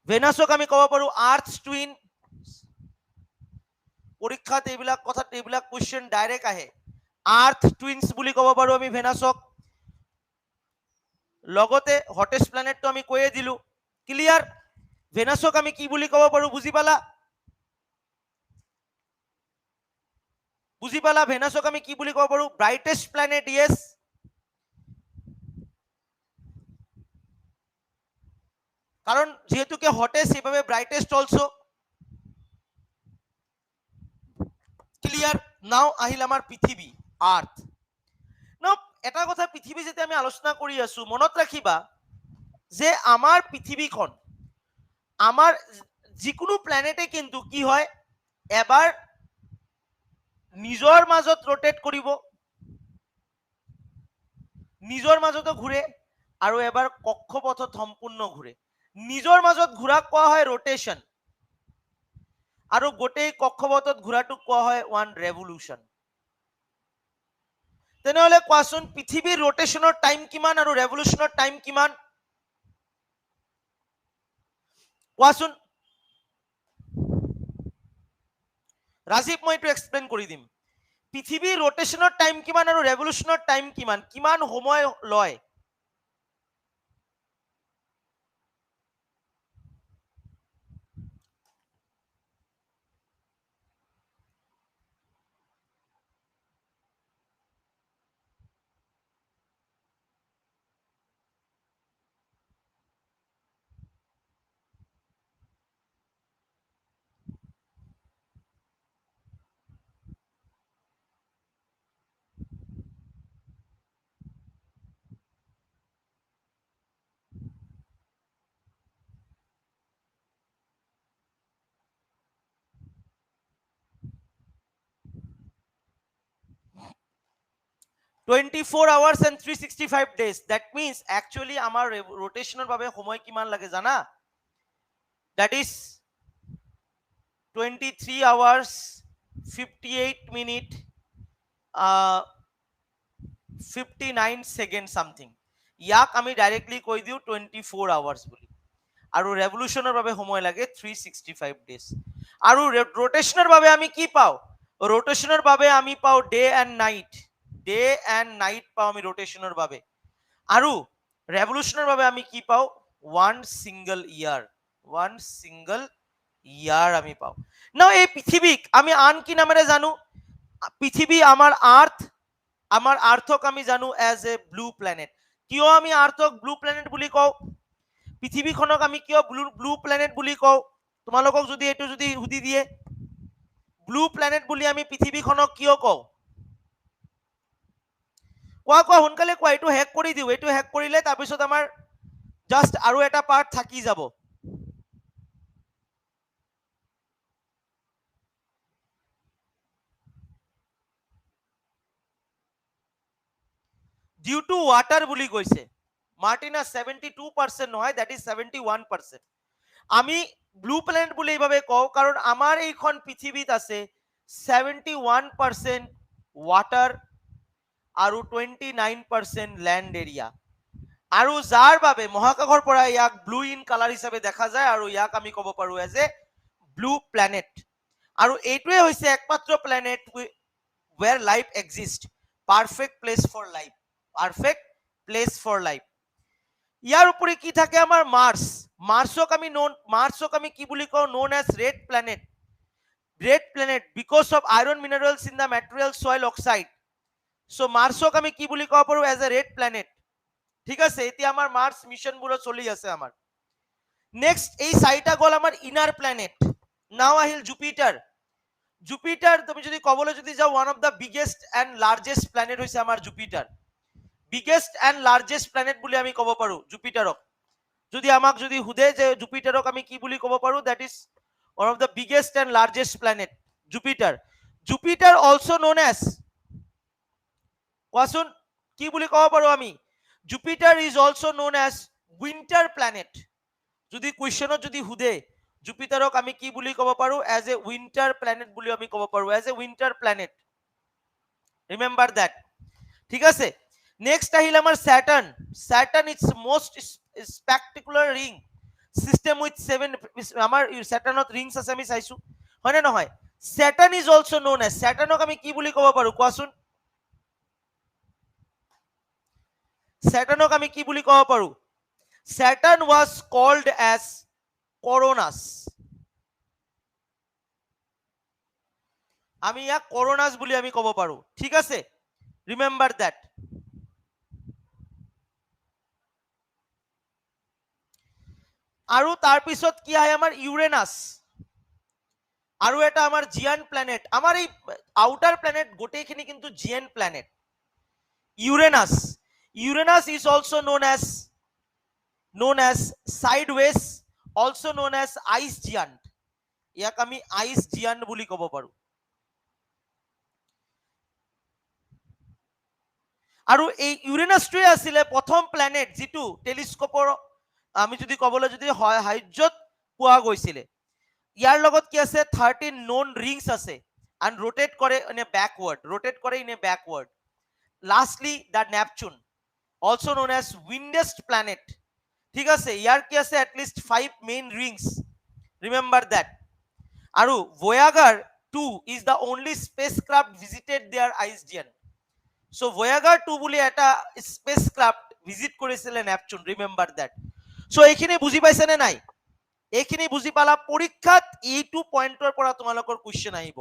ভেনাসক আমি ক'ব পাৰো আৰ্থ টুইন। পৰীক্ষাত এইবিলাক কথাত এইবিলাক কোৱেশ্চন ডাইৰেক্ট আহে। আৰ্থ টুইনছ বুলি ক'ব পাৰো আমি ভেনাসক। লগতে হটেষ্ট প্লেনেটটো আমি কৈয়ে দিলো, ক্লিয়াৰ। ভেনাসক আমি কি বুলি ক'ব পাৰো? বুজি পালা? বুজি পালা? ভেনাসক আমি কি বুলি ক'ব পাৰো? ব্ৰাইটেষ্ট প্লেনেট, ইয়েস। কারণ যেহেতুকে হটেস্ট সেভাবে ব্রাইটেস্ট অলসো, ক্লিয়ার। নাও আহিল আমার পৃথিবী, আর্থ। নাও এটা কথা, পৃথিবী যেটা আমি আলোচনা কৰি আছো, মনত ৰাখিবা যে আমাৰ পৃথিৱীখন, আমাৰ যিকোনো প্ল্যানেটে কিন্তু কি হয়, এবাৰ নিজৰ মাজত ৰোটেট কৰিব, নিজৰ মাজতো ঘূৰে, আৰু এবাৰ কক্ষপথত সম্পূৰ্ণ ঘূৰে। নিজৰ মাজত ঘূৰাক কোৱা হয় ৰোটেশন, আৰু গোটেই কক্ষপথত ঘূৰাটোক কোৱা হয় ওৱান ৰেভলিউশন। তেনেহলে কোৱাচোন পৃথিৱীৰ ৰোটেশনৰ টাইম কিমান আৰু ৰেভলিউশনৰ টাইম কিমান? কোৱাচোন ৰাজীৱ, মই এইটো এক্সপ্লেইন কৰি দিম। পৃথিৱীৰ ৰোটেশনৰ টাইম কিমান আৰু ৰেভলিউশনৰ টাইম কিমান, কিমান সময় লয়? (24 hours and 365 days). That means actually আমাৰ ৰোটেশনৰ বাবে সময় কিমান লাগে জানা? That is 23 hours 58 minute 59 second something. ইয়াক আমি ডাইৰেক্টলি কৈ দিও 24 আৱাৰ্স বুলি। আৰু ৰেভলিউশনৰ বাবে সময় লাগে 365 ডেজ। আৰু ৰোটেশনৰ বাবে আমি কি পাও? ৰোটেশনৰ বাবে আমি পাও day and night, day and night পাও আমি ৰোটেশনৰ বাবে। আৰু ৰেভলিউশনৰ বাবে আমি কি পাও? ওয়ান সিঙ্গল ইয়াৰ, ওয়ান সিঙ্গল ইয়াৰ আমি পাও। নাও এই পৃথিবীক আমি আন কি নামেৰে জানো? পৃথিবী আমাৰ আৰ্থ, আমাৰ আৰ্থক আমি জানো এজ এ ব্লু প্লেনেট। কিয় আমি আৰ্থক ব্লু প্লেনেট বুলি কওঁ? পৃথিৱীখনক আমি কিয় ব্লু প্লেনেট বুলি কওঁ? তোমালোকক যদি এইটো যদি সুধি দিয়ে ব্লু প্লেনেট বুলি আমি পৃথিৱীখনক কিয় কওঁ? কোৱা কোৱা, সোনকালে কোৱা। এইটো হেক কৰি দিও, এইটো হেক কৰিলে তাৰপিছত আমাৰ জাস্ট আৰু এটা পাৰ্ট থাকি যাব। ডিউ টু ওয়াটার বুলি কৈছে মার্টিনা। 72% নহয়, দ্যাট ইজ 71%। আমি ব্লু প্লেনেট বুলি এইভাবে কওঁ কারণ আমার এইখন পৃথিবীত আছে 71% ওয়াটার আৰু 29% ল্যান্ড এৰিয়া, আৰু যাৰ বাবে মহাকাশৰ পৰা ইয়াক ব্লু ইন কালাৰ হিচাপে দেখা যায়, আৰু ইয়াক আমি ক'ব পাৰো এজ এ ব্লু প্লেনেট। আৰু এইটোৱে হৈছে একমাত্ৰ planet where life exists, perfect place for life, perfect place for life। ইয়াৰ উপৰি কি থাকে আমাৰ? মার্স। মার্সক আমি কি বুলি কওঁ? known as red planet, red planet because of iron minerals in the material soil oxide। so মার্সক আমি কি বুলি ক'ব পাৰো? as a red planet, ঠিক আছে, এতিয়া আমাৰ মাৰ্স মিশনবোৰ চলি আছে আমাৰ। নেক্সট এই চাৰিটা গ'ল আমাৰ ইনাৰ প্ল্যানেট। নাও আহিল জুপিটাৰ। জুপিটাৰ তুমি যদি ক'বলৈ যদি যাও, one of the biggest and largest planet হৈছে আমাৰ Jupiter. Biggest and largest planet বুলি আমি ক'ব পাৰো জুপিটাৰক। যদি আমাক যদি সুধে যে জুপিটাৰক আমি কি বুলি ক'ব পাৰো, that is one of the biggest and largest planet Jupiter. Jupiter also known as, question কি বুলি ক'ব পাৰো আমি? Jupiter is also known as winter planet. যদি কুৱেশ্যনত যদি সুধে জুপিটাৰক আমি কি বুলি ক'ব পাৰো, এজ এ উইন্টাৰ প্ল্যানেট বুলি আমি ক'ব পাৰো, as a winter planet. Remember that. ঠিক আছে, নেক্সট আহিল আমাৰ Saturn. Saturn is most spectacular ring system with 7, আমাৰ স্যাটাৰ্নত ৰিংস আছে আমি চাইছো, হয় নে নহয়? Saturn is also known as, স্যাটার্নক আমি কি বুলি ক'ব পাৰো কোৱাচোন? স্যাটাৰ্নক আমি কি বুলি ক'ব পাৰো? Saturn was called as Coronas. আমি ইয়াক কৰোনাস বুলি আমি ক'ব পাৰো, ঠিক আছে? Remember that. আৰু তাৰ পিছত কি আহে আমাৰ ইউৰেনাস। আৰু এটা আমাৰ জিয়ান প্ল্যানেট, আমাৰ এই আউটাৰ প্ল্যানেট গোটেইখিনি কিন্তু জিয়ান planet. Uranus, Uranus is also known as sideways, also known as ice giant. ইয়াক আমি আইস জিয়ান্ট বুলি ক'ব পাৰো। আৰু এই ইউৰেনাছটোৱে আছিলে প্ৰথম প্ল্যানেট যিটো টেলিস্কোপৰ আমি যদি ক'বলৈ যদি সাহায্যত পোৱা গৈছিলে। ইয়াৰ লগত কি আছে 13 নোন ৰিংস আছে and rotate কৰে in a backward, rotate কৰে in a backward. Lastly the Neptune, also known as windiest planet. ঠিক আছে, ইয়াৰ কি আছে at least 5 main rings, remember that. আৰু Voyager 2 is the only spacecraft visited their ice giant. So Voyager 2 বুলি এটা spacecraft visit কৰিছিলে Neptune, remember that. So এইখিনি বুজি পাইছে নে নাই? এইখিনি বুজি পালা? পৰীক্ষাত এইটো পইণ্টৰ পৰা তোমালোকৰ কোৱেশ্চন আহিব,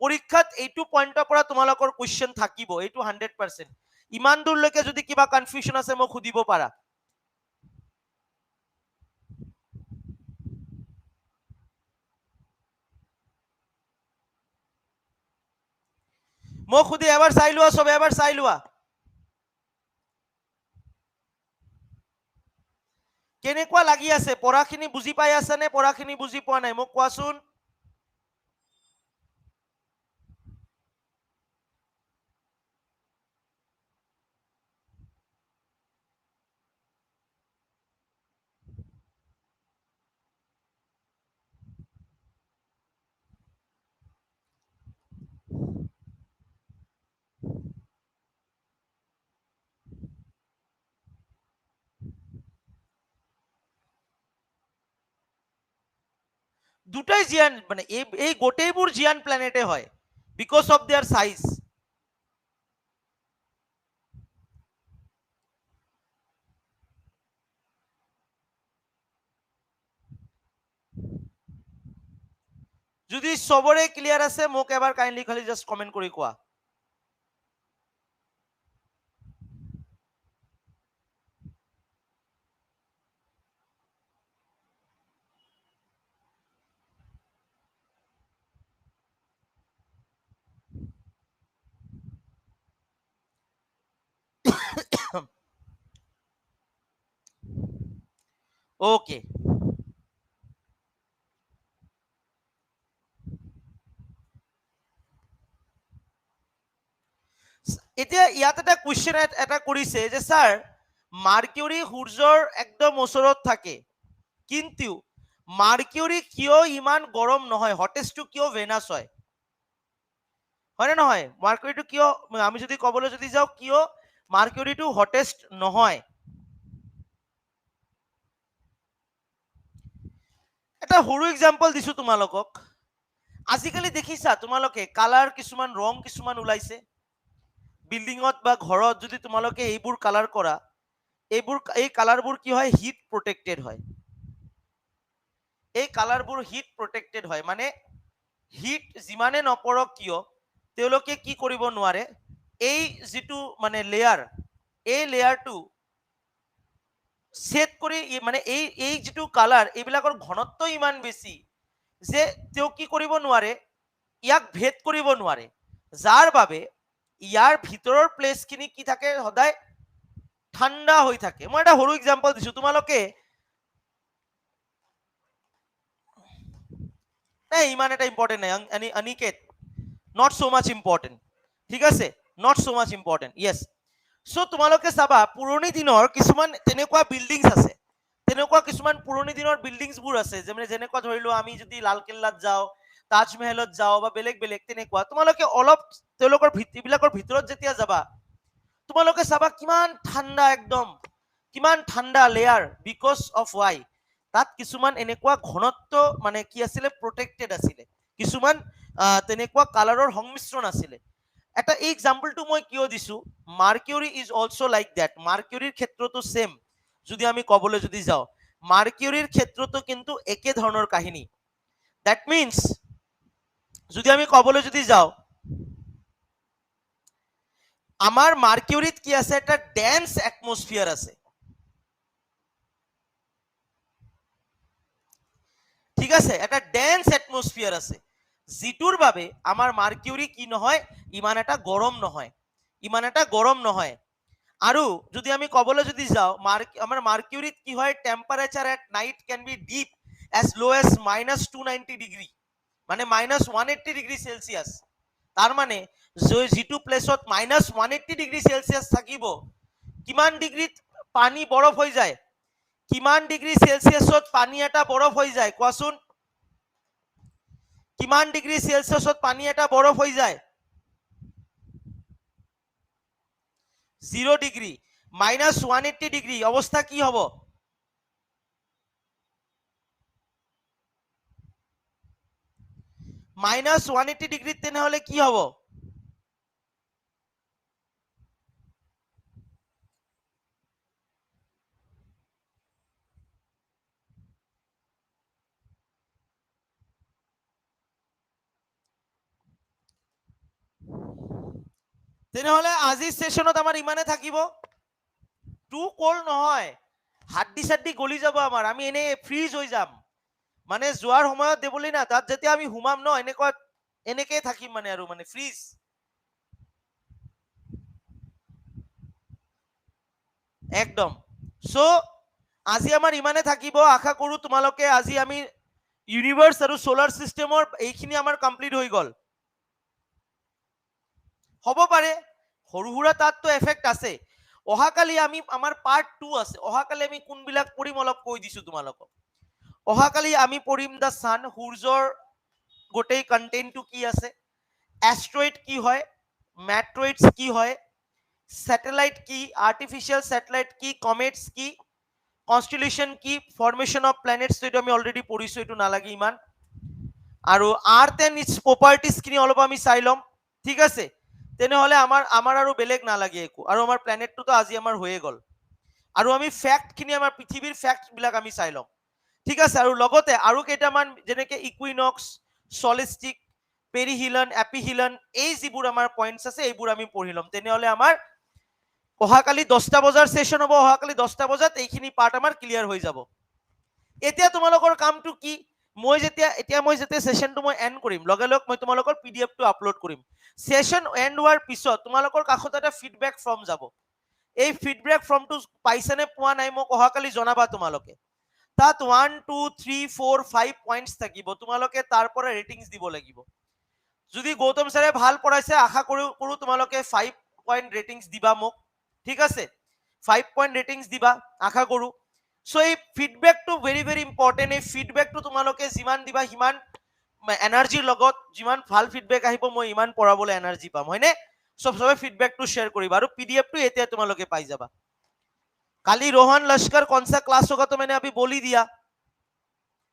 পৰীক্ষাত এইটো পইণ্টৰ পৰা তোমালোকৰ কোৱেশ্চন থাকিব, এইটো 100%। ইমান দূৰলৈকে যদি কিবা কনফিউজন আছে মোক সুধিব পাৰা। মোক সুধি এবাৰ চাই লোৱা, সবে এবাৰ চাই লোৱা। কেনেকুৱা লাগি আছে? পঢ়াখিনি বুজি পাই আছা নে পঢ়াখিনি বুজি পোৱা নাই? মোক কোৱাচোন। দুটাই জিয়ান, মানে এই গোটেইবোৰ জিয়ান প্ল্যানেটে হয় বিকজ অফ দেয়াৰ সাইজ। যদি সবৰে ক্লিয়াৰ আছে মোক এবাৰ কাইন্ডলি খালি জাস্ট কমেন্ট কৰি কোৱা। ওকে, এতিয়া ইয়াত এটা কুৱেশ্চন এটা কৰিছে যে স্যাৰ মাৰ্কিউৰি সূৰ্যৰ একদম ওচৰত থাকে, কিন্তু মাৰ্কিউৰি কিয় ইমান গৰম নহয়, হটেষ্টটো কিয় ভেনাস হয়? হয় নে নহয়? মার্কিউরিটো কিয়, আমি যদি ক'বলৈ যদি যাওঁ কিয় মার্কিউরিটো হটেষ্ট নহয়? এটা সৰু এক্সাম্পল দিছো তোমালোকক। আজিকালি দেখিছা তোমালোকে কালাৰ কিছুমান, ৰং কিছুমান ওলাইছে বিল্ডিঙত বা ঘৰত, যদি তোমালোকে এইবোৰ কালাৰ কৰা, এই কালাৰবোৰ কি হয়? হিট প্ৰটেক্টেড হয়। এই কালাৰবোৰ হিট প্ৰটেক্টেড হয়, মানে হিট যিমানে নপৰক কিয় তেওঁলোকে কি কৰিব নোৱাৰে, এই যিটো মানে লেয়াৰ, এই লেয়াৰটো সেট কৰি মানে এই যিটো কালাৰ এইবিলাকৰ ঘনত্ব ইমান বেছি যে তেওঁ কি কৰিব নোৱাৰে, ইয়াক ভেদ কৰিব নোৱাৰে, যাৰ বাবে ইয়াৰ ভিতৰৰ প্লেচখিনি কি থাকে সদায় ঠাণ্ডা হৈ থাকে। মই এটা সৰু এক্সাম্পল দিছো, তোমালোকে নাই ইমান এটা ইম্পৰ্টেণ্ট নাই Aniket, not so much important, ঠিক আছে, নট so much ইম্পৰ্টেণ্ট, য়েছ। চ' তোমালোকে চাবা পুৰণি দিনৰ কিছুমান তেনেকুৱা বিল্ডিংছ আছে, তেনেকুৱা কিছুমান পুৰণি দিনৰ বিল্ডিংছবোৰ আছে যেনেকুৱা ধৰি লোৱা আমি যদি লালকিল্লাত যাওঁ, তাজমহলত যাওঁ বা বেলেগ বেলেগ তেনেকুৱা, তোমালোকে অলপ তেওঁলোকৰ এইবিলাকৰ ভিতৰত যেতিয়া যাবা তোমালোকে চাবা কিমান ঠাণ্ডা, একদম কিমান ঠাণ্ডা লেয়াৰ, বিকজ অফ ৱাই, তাত কিছুমান এনেকুৱা ঘনত্ব মানে কি আছিলে প্ৰটেক্টেড আছিলে, কিছুমান তেনেকুৱা কালাৰৰ সংমিশ্ৰণ আছিলে। এটা এই এক্সাম্পলটো মই কিয় দিছো, Mercury is also like that, মাৰ্কিউৰিৰ ক্ষেত্ৰতো সেম যদি আমি কবলৈ যদি যাওঁ, মাৰ্কিউৰিৰ ক্ষেত্ৰতো কিন্তু একে ধৰণৰ কাহিনী। দ্যাট মিন্স যদি আমি কবলৈ যদি যাওঁ, আমার মার্কিউরিত কি আছে, একটা ডেন্স অ্যাটমসফিয়ার আছে, ঠিক আছে, একটা ডেন্স অ্যাটমসফিয়ার আছে, যিটোৰ বাবে আমাৰ মাৰ্কিউৰি কি নহয়, ইমান এটা গৰম নহয়, ইমান এটা গৰম নহয়। আৰু যদি আমি কবলৈ যদি যাওঁ, আমাৰ মাৰ্কিউৰিত কি হয়, temperature at night can be deep as low as -290 degree, মানে -180 ডিগ্ৰী সেলসিয়াস। তাৰ মানে যিটো প্লেছত -180 ডিগ্ৰী সেলসিয়াস থাকিব, কিমান ডিগ্ৰীত পানী বৰফ হৈ যায়, কিমান ডিগ্ৰী সেলসিয়াছত পানী এটা বৰফ হৈ যায়, কোৱাচোন কিমান ডিগ্ৰী সেলসিয়াছত পানী এটা বৰফ হৈ যায়, 0 ডিগ্ৰী, -180 ডিগ্ৰী, অৱস্থা কি হ'ব, -180 ডিগ্ৰীত তেনেহলে কি হ'ব, তেনেহলে আজিৰ সেশনত আমাৰ ইমানে থাকিব। টু কোল্ড নহয়, হাড্ডি চাড্ডি গলি যাব আমাৰ, আমি এনে ফ্ৰিজ হৈ যাম, মানে যোৱাৰ সময়ত দেবলৈ না, তাত যেতিয়া আমি সোমাম ন, এনেকে থাকিম মানে, আৰু মানে ফ্ৰিজ। একদম। সো আজি আমাৰ ইমানে থাকিব, আশা কৰো তোমালোকে আজি আমি ইউনিভাৰ্স আৰু সোলাৰ সিস্টেমৰ এইখিনি আমাৰ কমপ্লিট হৈ গল। হ'ব পাৰে সৰু সুৰা তাততো এফেক্ট আছে। অহাকালি আমি আমাৰ পাৰ্ট 2 আছে, অহাকালি আমি কোনবিলাক পঢ়িম অলপ কৈ দিছো তোমালোকক। অহাকালি আমি পঢ়িম দা সান, সূৰ্যৰ গোটেই কন্টেন্টটো কি আছে, এস্ট্ৰয়েড কি হয়, মেট্ৰয়েডস কি হয়, স্যাটেলাইট কি, আর্টিফিশিয়াল স্যাটেলাইট কি, কমেটস কি, কনস্টেলেশন কি, ফর্মেশন অফ প্ল্যানেটস, তো এটা আমি অলরেডি পড়িছো, এটা নালাগে ইমান। আৰু আৰ্থ এন্ড ইটস প্ৰপাৰ্টিজ খিনি অলপ আমি চাই লম, ঠিক আছে, তেনেহলে আমাৰ আৰু বেলেগ নালাগে একো, আৰু আমাৰ প্ল্যানেটটো আজি আমাৰ হৈয়ে গল। আৰু আমি ফ্যাক্ট খিনি, আমাৰ পৃথিৱীৰ ফ্যাক্ট বিলাক আমি চাই লম, ঠিক আছে। আৰু লগতে আৰু কেইটামান যেনেকে ইকুইনক্স, সলিস্টিক, পেৰিহিলন, এপিহিলন, এই যিবোৰ আমাৰ পইণ্টছ আছে এইবোৰ আমি পঢ়ি লম। তেনেহলে আমাৰ অহাকালি 10টা বজাৰ সেশন হ'ব, অহাকালি 10টা বজাত এইখিনি পাৰ্ট আমাৰ ক্লিয়াৰ হৈ যাব। এতিয়া তোমালোকৰ কামটো কি, মই যেতিয়া সেশনটো মই এন্ড কৰিম, লগে লগে মই তোমালোকৰ পিডিএফটো আপলোড কৰিম। সেশন এন্ড হোৱাৰ পিছত তোমালোকৰ কাষত এটা ফিডবেক ফৰ্ম যাব, এই ফিডবেক ফৰ্মটো পাইছানে পোৱা নাই মোক অহাকালি জনাবা তোমালোকে। তাত 1 2 3 4 5 পইণ্টছ থাকিব, তোমালোকে তাৰ পৰা ৰেটিংছ দিব লাগিব। যদি গৌতম ছাৰে ভাল পঢ়াইছে, আশা কৰো তোমালোকে 5 পইণ্ট ৰেটিংছ দিবা মোক, ঠিক আছে, 5 পইণ্ট ৰেটিংছ দিবা আশা কৰো। সো এই ফিডবেকটো ভেৰি ভেৰি ইম্পৰ্টেণ্ট, এই ফিডবেকটো তোমালোকে যিমান দিবা সিমান এনাৰ্জিৰ লগত, যিমান ভাল ফিডবেক আহিব মই ইমান পঢ়াবলৈ এনাৰ্জি পাম, হয়নে? সবে ফিডবেকটো শ্বেয়াৰ কৰিবা, আৰু পিডিএফটো এতিয়া তোমালোকে পাই যাবা। কালি रोहन लश्कर कौन सा क्लास होगा तो मैंने अभी बोल ही दिया।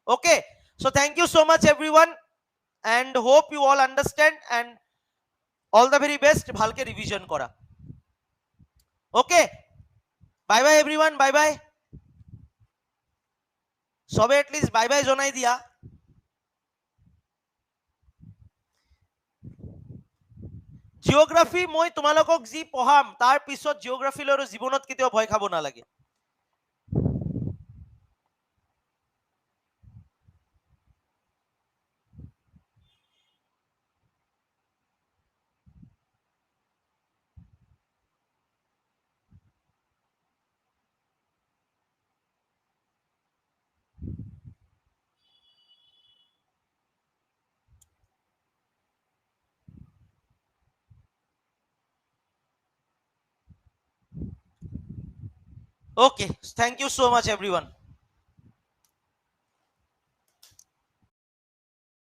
Okay, so thank you so much everyone and hope you all understand and all the very best, ভালকে রিভিশন করা। Okay, bye bye everyone, bye bye. সবে এটলিস্ট বাই বাই জনাই দিয়া। জিঅ'গ্ৰাফি মই তোমালোকক যি পঢ়াম তাৰ পিছত জিঅ'গ্ৰাফি লৈ জীৱনত কেতিয়াও ভয় খাব নালাগে। Okay, thank you so much everyone.